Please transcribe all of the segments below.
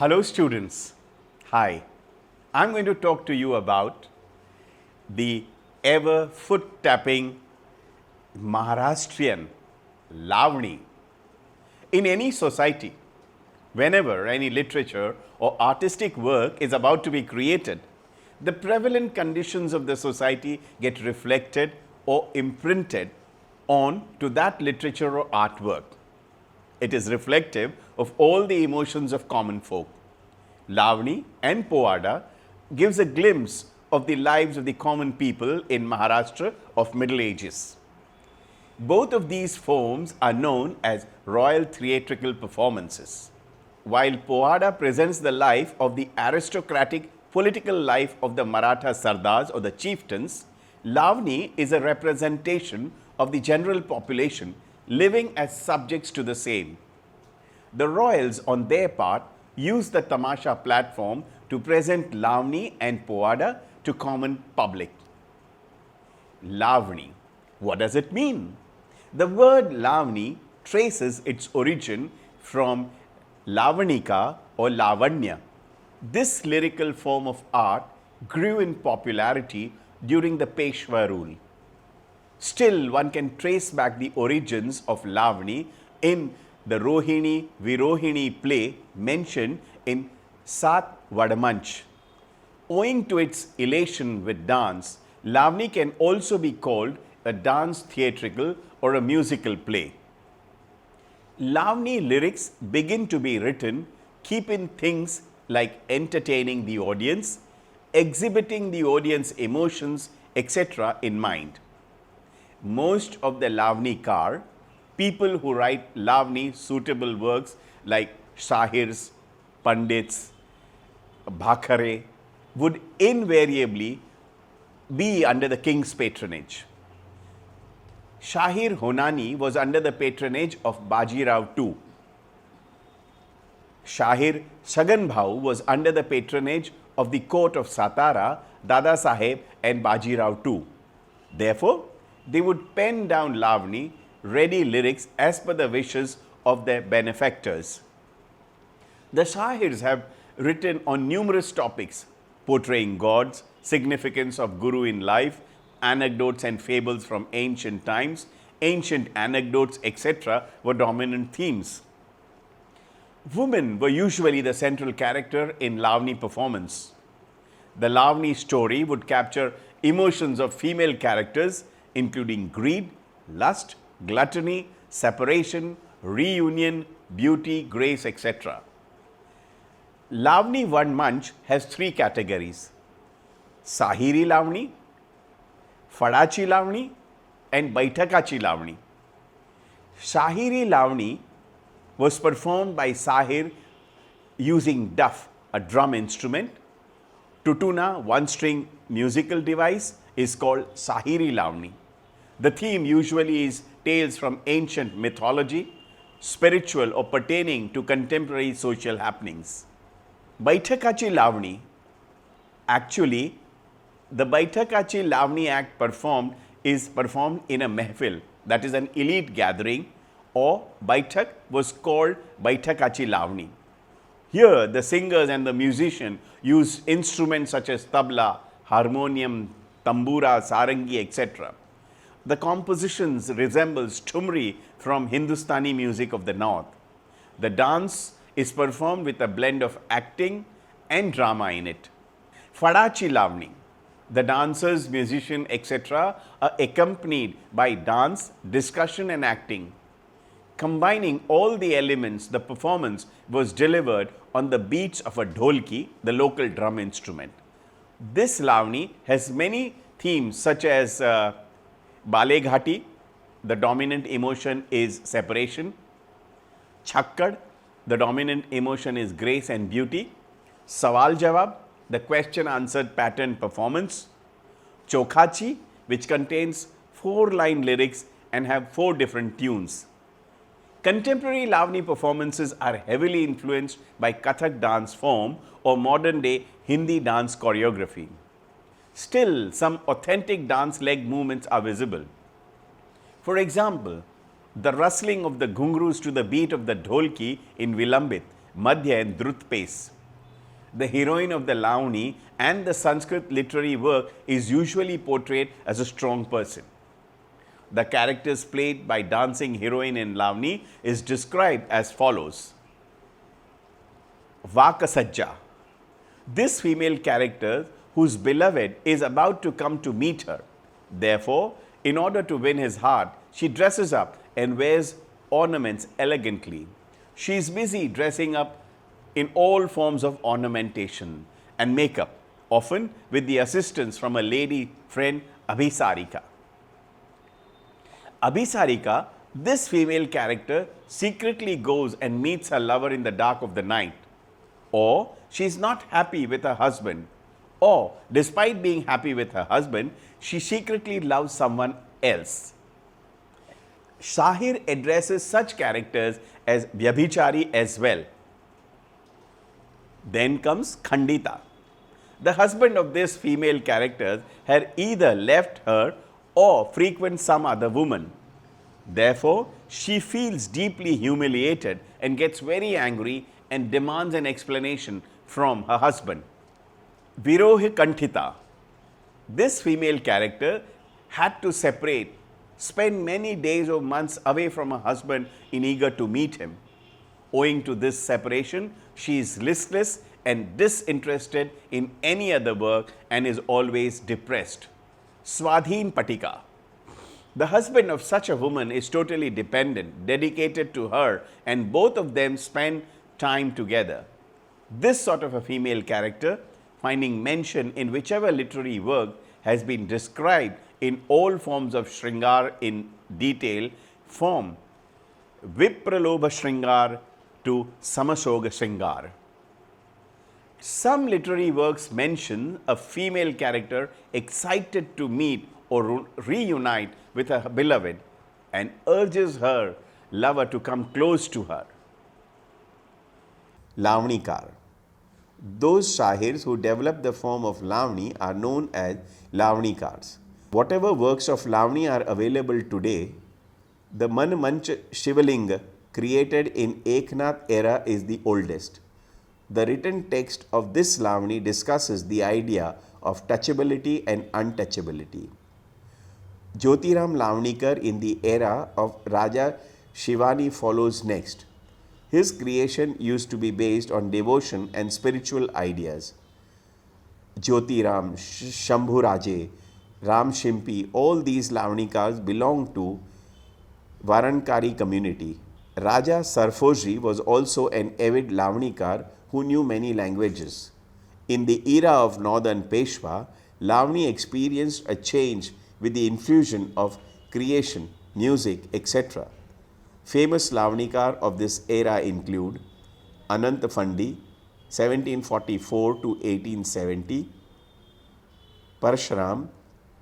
Hello students. Hi. I'm going to talk to you about the ever foot tapping Maharashtrian Lavani. In any society, whenever any literature or artistic work is about to be created, the prevalent conditions of the society get reflected or imprinted on to that literature or artwork. It is reflective of all the emotions of common folk. Lavani and Povada gives a glimpse of the lives of the common people in Maharashtra of Middle Ages. Both of these forms are known as royal theatrical performances. While Povada presents the life of the aristocratic political life of the Maratha Sardars or the chieftains, Lavani is a representation of the general population living as subjects to the same. The royals on their part use the tamasha platform to present Lavani and Povada to common public. Lavani, what does it mean? The word Lavani traces its origin from Lavanika or Lavanya. This lyrical form of art grew in popularity during the Peshwa rule. Still, one can trace back the origins of Lavani in the Rohini Virohini play mentioned in Sat Vadamanch. Owing to its elation with dance, Lavani can also be called a dance theatrical or a musical play. Lavani lyrics begin to be written keeping things like entertaining the audience, exhibiting the audience emotions, etc. in mind. Most of the Lavnikar, people who write Lavani suitable works like Shahirs, Pandits, Bhakhare, would invariably be under the king's patronage. Shahir Honani was under the patronage of Bajirao II. Shahir Sagan Bhau was under the patronage of the court of Satara, Dada Saheb and Bajirao II. Therefore, they would pen down Lavani ready lyrics as per the wishes of their benefactors. The Shahirs have written on numerous topics portraying gods, significance of Guru in life, anecdotes and fables from ancient times, ancient anecdotes, etc. were dominant themes. Women were usually the central character in Lavani performance. The Lavani story would capture emotions of female characters including greed, lust, gluttony, separation, reunion, beauty, grace, etc. Lavani One Manch has three categories: Sahiri Lavani, Fadachi Lavani and Baithakachi Lavani. Sahiri Lavani was performed by Sahir using duff, a drum instrument. Tutuna, one-string musical device, is called Sahiri Lavani. The theme usually is tales from ancient mythology, spiritual or pertaining to contemporary social happenings. Baithakachi Lavani, actually, the Baithakachi Lavani act is performed in a mehfil, that is an elite gathering, or Baithak was called Baithakachi Lavani. Here, the singers and the musician use instruments such as tabla, harmonium, tambura, sarangi, etc. The compositions resembles tumri from Hindustani music of the north. The dance is performed with a blend of acting and drama in it. Fadachi Lavani, the dancers, musician, etc. are accompanied by dance, discussion and acting. Combining all the elements, the performance was delivered on the beats of a dholki, the local drum instrument. This Lavani has many themes such as Bale Ghati, the dominant emotion is separation. Chakkad, the dominant emotion is grace and beauty. Sawaljawab, the question answered pattern performance. Chokhachi, which contains 4-line lyrics and have 4 different tunes. Contemporary Lavani performances are heavily influenced by Kathak dance form or modern day Hindi dance choreography. Still, some authentic dance leg movements are visible. For example, the rustling of the ghungroos to the beat of the dholki in Vilambit Madhya and Drut pace. The heroine of the Lavani and the Sanskrit literary work is usually portrayed as a strong person. The characters played by dancing heroine in Lavani is described as follows. Vakasajja. This female character, whose beloved is about to come to meet her. Therefore, in order to win his heart, she dresses up and wears ornaments elegantly. She is busy dressing up in all forms of ornamentation and makeup, often with the assistance from a lady friend, Abhisarika. Abhisarika, this female character, secretly goes and meets her lover in the dark of the night, or she is not happy with her husband, or despite being happy with her husband, she secretly loves someone else. Shahir addresses such characters as Vyabhichari as well. Then comes Khandita. The husband of this female character had either left her or frequent some other woman. Therefore, she feels deeply humiliated and gets very angry and demands an explanation from her husband. Virohi Kantita. This female character had to spend many days or months away from her husband in eager to meet him. Owing to this separation, she is listless and disinterested in any other work and is always depressed. Swadhin Patika. The husband of such a woman is totally dependent, dedicated to her, and both of them spend time together. This sort of a female character, finding mention in whichever literary work, has been described in all forms of Shringar in detail, from Vipralobh Shringar to Sammoga Shringar. Some literary works mention a female character excited to meet or reunite with her beloved and urges her lover to come close to her. Lavnikar. Those Shahirs who develop the form of Lavani are known as Lavnikars. Whatever works of Lavani are available today, the Manmanch Shivalinga created in Eknath era is the oldest. The written text of this Lavani discusses the idea of touchability and untouchability. Jyotiram Lavnikar in the era of Raja Shivani follows next. His creation used to be based on devotion and spiritual ideas. Jyotiram, Shambhuraje, Ram Shimpi, all these Lavnikars belong to Varankari community. Raja Sarfoji was also an avid Lavnikar who knew many languages. In the era of northern Peshwa, Lavani experienced a change with the infusion of creation, music, etc. Famous Lavnikar of this era include Ananta Phandi, 1744 to 1870, Parashuram,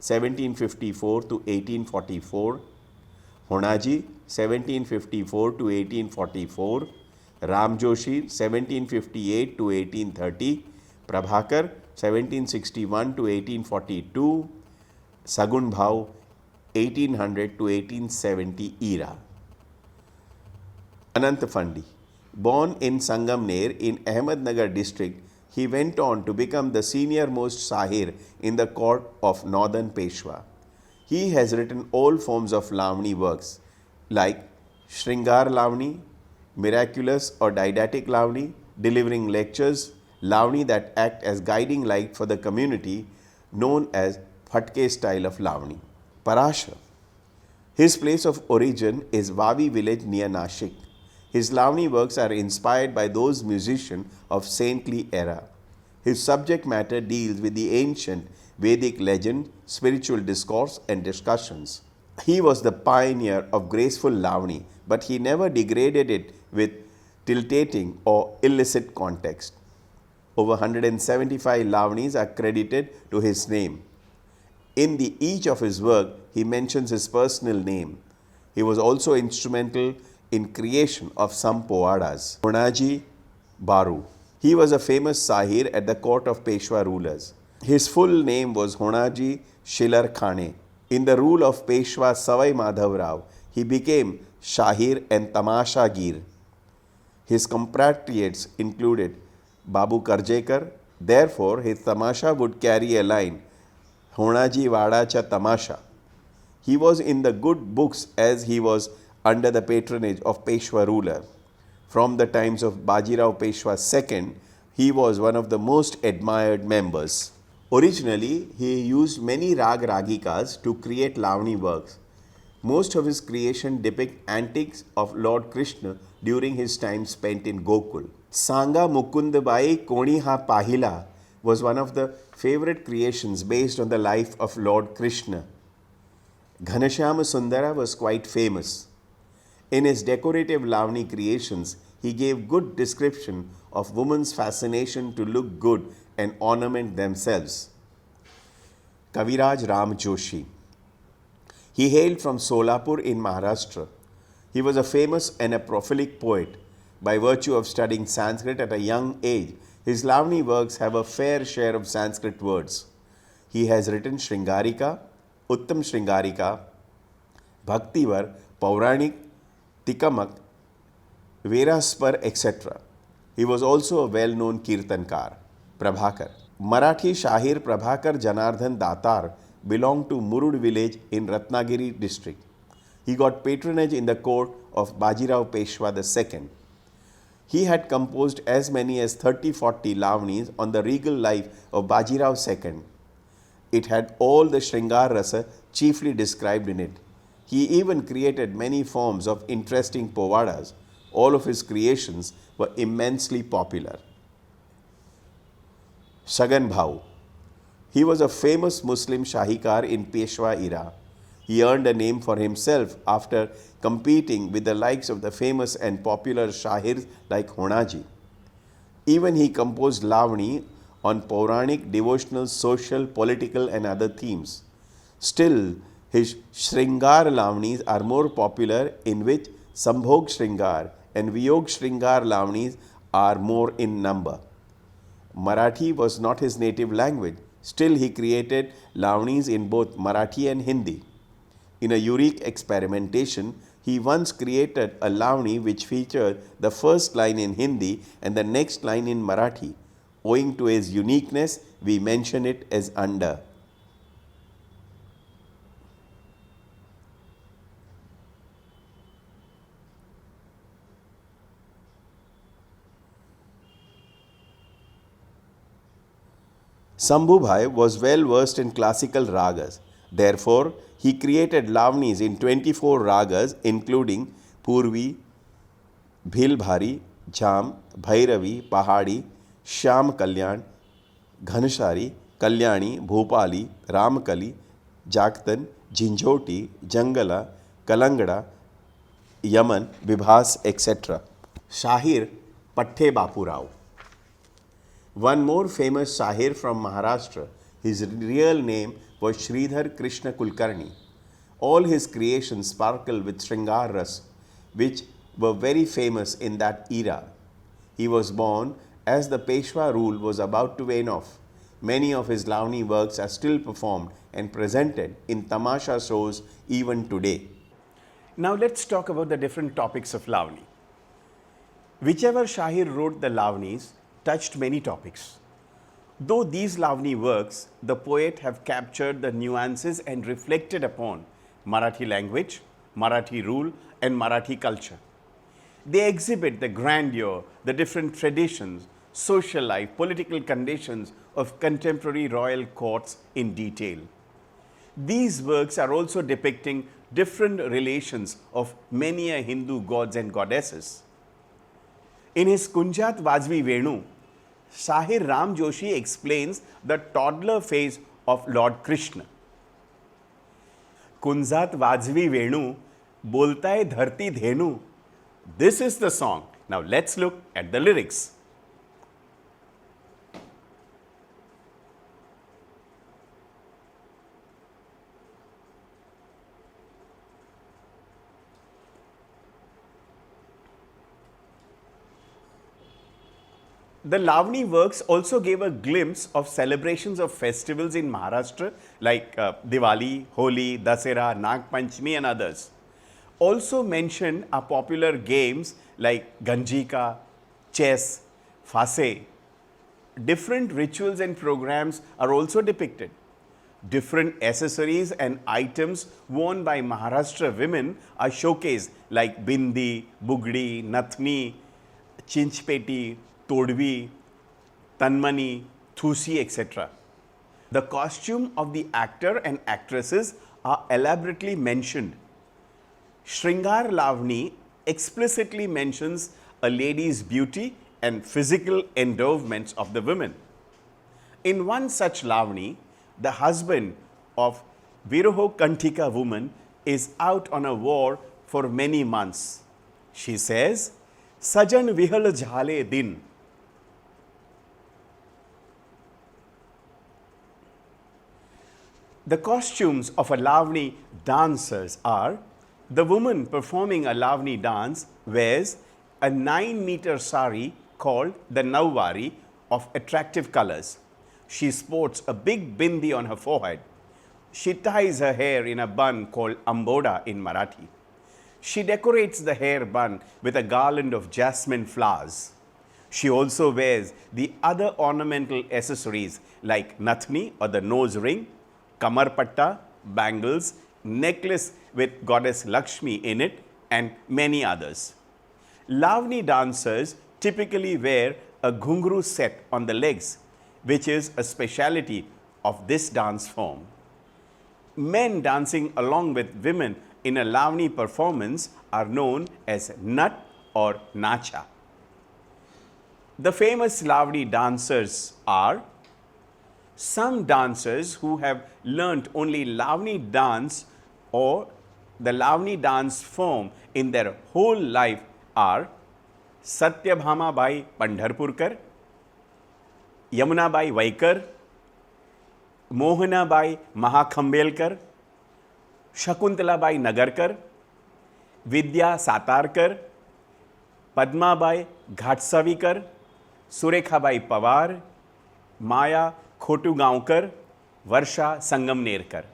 1754 to 1844, Honaji, 1754 to 1844, Ram Joshi, 1758 to 1830, Prabhakar, 1761 to 1842, Sagun Bhau, 1800 to 1870 era. Ananta Phandi. Born in Sangamner in Ahmednagar district, he went on to become the senior most Sahir in the court of northern Peshwa. He has written all forms of Lavani works like Shringar Lavani, miraculous or didactic Lavani, delivering lectures, Lavani that act as guiding light for the community, known as Phatke style of Lavani. Parashar. His place of origin is Vavi village near Nashik. His Lavani works are inspired by those musicians of saintly era. His subject matter deals with the ancient Vedic legend, spiritual discourse and discussions. He was the pioneer of graceful Lavani, but he never degraded it with tiltating or illicit context. Over 175 Lavanis are credited to his name. In each of his work, he mentions his personal name. He was also instrumental in creation of some povadas. Honaji Baru. He was a famous Sahir at the court of Peshwa rulers. His full name was Honaji Shilar Khane. In the rule of Peshwa Savai Madhav Rao, he became Shahir and Tamashagir. His compatriots included Babu Karjekar. Therefore, his tamasha would carry a line, Honaji Vadacha Tamasha. He was in the good books as he was under the patronage of Peshwa ruler. From the times of Bajirao Peshwa II, he was one of the most admired members. Originally, he used many rag ragikas to create Lavani works. Most of his creation depict antics of Lord Krishna during his time spent in Gokul. Sanga Mukundabai Koni Ha Pahila was one of the favorite creations based on the life of Lord Krishna. Ghanashyama Sundara was quite famous. In his decorative Lavani creations, he gave good description of women's fascination to look good and ornament themselves. Kaviraj Ram Joshi. He hailed from Solapur in Maharashtra. He was a famous and a prolific poet. By virtue of studying Sanskrit at a young age, his Lavani works have a fair share of Sanskrit words. He has written Shringarika, Uttam Shringarika, Bhaktivar, Pauranik, Tikamak, Veraspar, etc. He was also a well-known Kirtankar. Prabhakar. Marathi Shahir Prabhakar Janardhan Datar belonged to Murud village in Ratnagiri district. He got patronage in the court of Bajirao Peshwa II. He had composed as many as 30-40 Lavanis on the regal life of Bajirao II. It had all the Shringar Rasa chiefly described in it. He even created many forms of interesting povadas. All of his creations were immensely popular. Shagan Bhau. He was a famous Muslim Shahikar in Peshwa era. He earned a name for himself after competing with the likes of the famous and popular Shahirs like Honaji. Even he composed Lavani on Pauranic, devotional, social, political and other themes. Still, his Shringar Lavanis are more popular, in which Sambhog Shringar and Viyog Shringar Lavanis are more in number. Marathi was not his native language. Still, he created Lavanis in both Marathi and Hindi. In a unique experimentation, he once created a Lavani which featured the first line in Hindi and the next line in Marathi. Owing to his uniqueness, we mention it as under. Sambhubhai was well versed in classical ragas. Therefore, he created Lavanis in 24 ragas including Purvi, Bhilbhari, Jam, Bhairavi, Pahadi, Shyam Kalyan, Ghanshari, Kalyani, Bhopali, Ramakali, Jaktan, Jinjoti, Jangala, Kalangada, Yaman, Vibhas, etc. Shahir Pathe Bapurao. One more famous Shahir from Maharashtra, his real name was Shridhar Krishna Kulkarni. All his creations sparkle with Shringar Ras, which were very famous in that era. He was born as the Peshwa rule was about to wane off. Many of his Lavani works are still performed and presented in tamasha shows even today. Now let's talk about the different topics of Lavani. Whichever Shahir wrote the Lavanis touched many topics. Though these Lavani works, the poet have captured the nuances and reflected upon Marathi language, Marathi rule and Marathi culture. They exhibit the grandeur, the different traditions, social life, political conditions of contemporary royal courts in detail. These works are also depicting different relations of many a Hindu gods and goddesses. In his Kunjat Vajvi Venu, Shahir Ram Joshi explains the toddler phase of Lord Krishna. Kunjat Vajvi Venu, Boltaye Dharti Dhenu. This is the song. Now let's look at the lyrics. The Lavani works also gave a glimpse of celebrations of festivals in Maharashtra like Diwali, Holi, Dasera, Nag Panchami and others. Also mentioned are popular games like Ganjika, chess, Fase. Different rituals and programs are also depicted. Different accessories and items worn by Maharashtra women are showcased like bindi, bugdi, nathni, chinchpeti, todvi, tanmani, thusi, etc. The costume of the actor and actresses are elaborately mentioned. Shringar Lavani explicitly mentions a lady's beauty and physical endowments of the women. In one such Lavani, the husband of Viroho Kantika woman is out on a war for many months. She says, Sajan Vihal Jhale Din. The costumes of a Lavani dancers are: the woman performing a Lavani dance wears a 9-meter sari called the Nauvari of attractive colors. She sports a big bindi on her forehead. She ties her hair in a bun called amboda in Marathi. She decorates the hair bun with a garland of jasmine flowers. She also wears the other ornamental accessories like nathni or the nose ring, kamarpatta, bangles, necklace with goddess Lakshmi in it, and many others. Lavani dancers typically wear a ghungru set on the legs, which is a speciality of this dance form. Men dancing along with women in a Lavani performance are known as Nat or Nacha. The famous Lavani dancers are: some dancers who have learnt only Lavani dance or the Lavani dance form in their whole life are Satyabhama Bai Pandharpurkar, Yamuna Bai Vaikar, Mohana Bai Mahakhambelkar, Shakuntala Bai Nagarkar, Vidya Satarkar, Padma Bai Ghatsavikar, Surekha Bai Pawar, Maya Khotugaonkar, Varsha Sangamnerkar.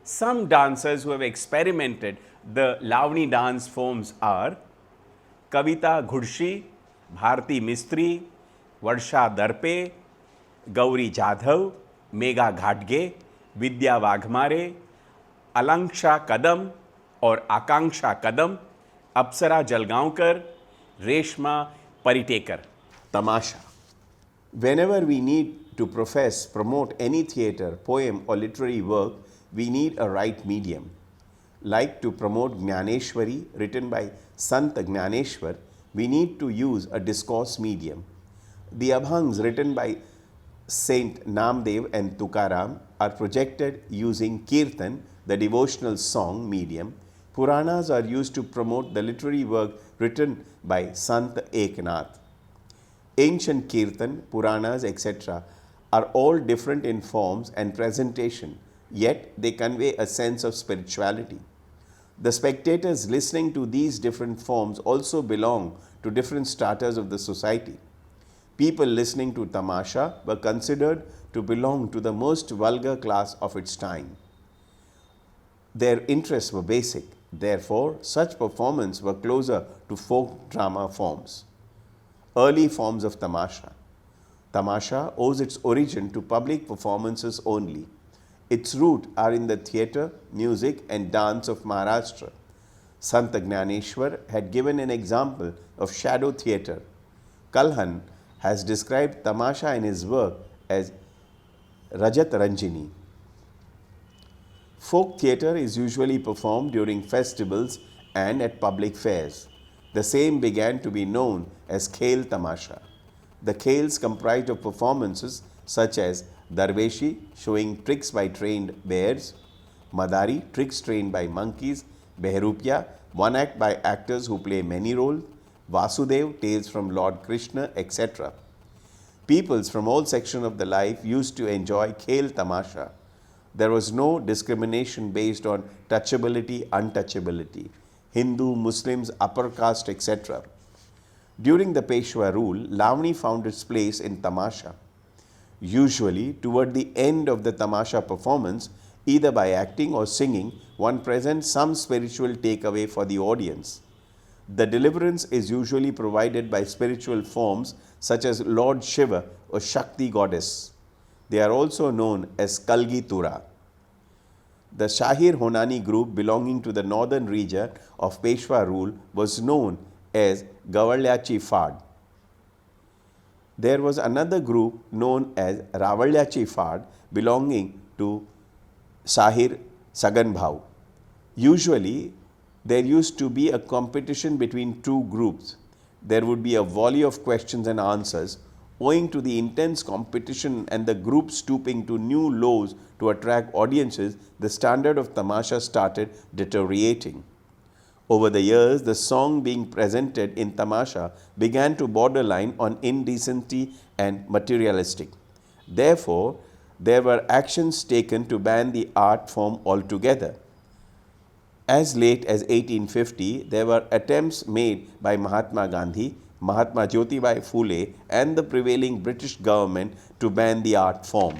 Some dancers who have experimented the Lavani dance forms are Kavita Ghudshi, Bharti Mistri, Varsha Darpe, Gauri Jadhav, Megha Ghatge, Vidya Vaghmare, Alanksha Kadam or Akanksha Kadam, Apsara Jalgaonkar, Reshma Paritekar. Tamasha. Whenever we need to profess, promote any theatre, poem, or literary work, we need a right medium. Like to promote Jnaneshwari, written by Sant Jnaneshwar, we need to use a discourse medium. The Abhangs, written by Saint Namdev and Tukaram, are projected using Kirtan, the devotional song medium. Puranas are used to promote the literary work written by Sant Eknath. Ancient Kirtan, Puranas, etc. are all different in forms and presentation, yet they convey a sense of spirituality. The spectators listening to these different forms also belong to different stratas of the society. People listening to tamasha were considered to belong to the most vulgar class of its time. Their interests were basic, therefore, such performances were closer to folk drama forms. Early forms of tamasha. Tamasha owes its origin to public performances only. Its roots are in the theatre, music, and dance of Maharashtra. Sant Jnaneshwar had given an example of shadow theatre. Kalhan has described tamasha in his work as Rajat Ranjini. Folk theatre is usually performed during festivals and at public fairs. The same began to be known as Khel Tamasha. The Khels comprised of performances such as Darveshi, showing tricks by trained bears; Madari, tricks trained by monkeys; Behrupya, one act by actors who play many roles; Vasudev, tales from Lord Krishna, etc. Peoples from all sections of the life used to enjoy Khel Tamasha. There was no discrimination based on touchability, untouchability, Hindu, Muslims, upper caste, etc. During the Peshwa rule, Lavani found its place in Tamasha. Usually, toward the end of the Tamasha performance, either by acting or singing, one presents some spiritual takeaway for the audience. The deliverance is usually provided by spiritual forms such as Lord Shiva or Shakti goddess. They are also known as Kalgi Tura. The Shahir Honani group belonging to the northern region of Peshwa rule was known as Gavalyachi Fad. There was another group known as Ravalyachi Fad belonging to Shahir Sagan Bhau. Usually, there used to be a competition between two groups. There would be a volley of questions and answers. Owing to the intense competition and the group stooping to new lows to attract audiences, the standard of tamasha started deteriorating. Over the years, the song being presented in tamasha began to borderline on indecency and materialistic. Therefore, there were actions taken to ban the art form altogether. As late as 1850, there were attempts made by Mahatma Gandhi, Mahatma Jyotibai Phule and the prevailing British government to ban the art form.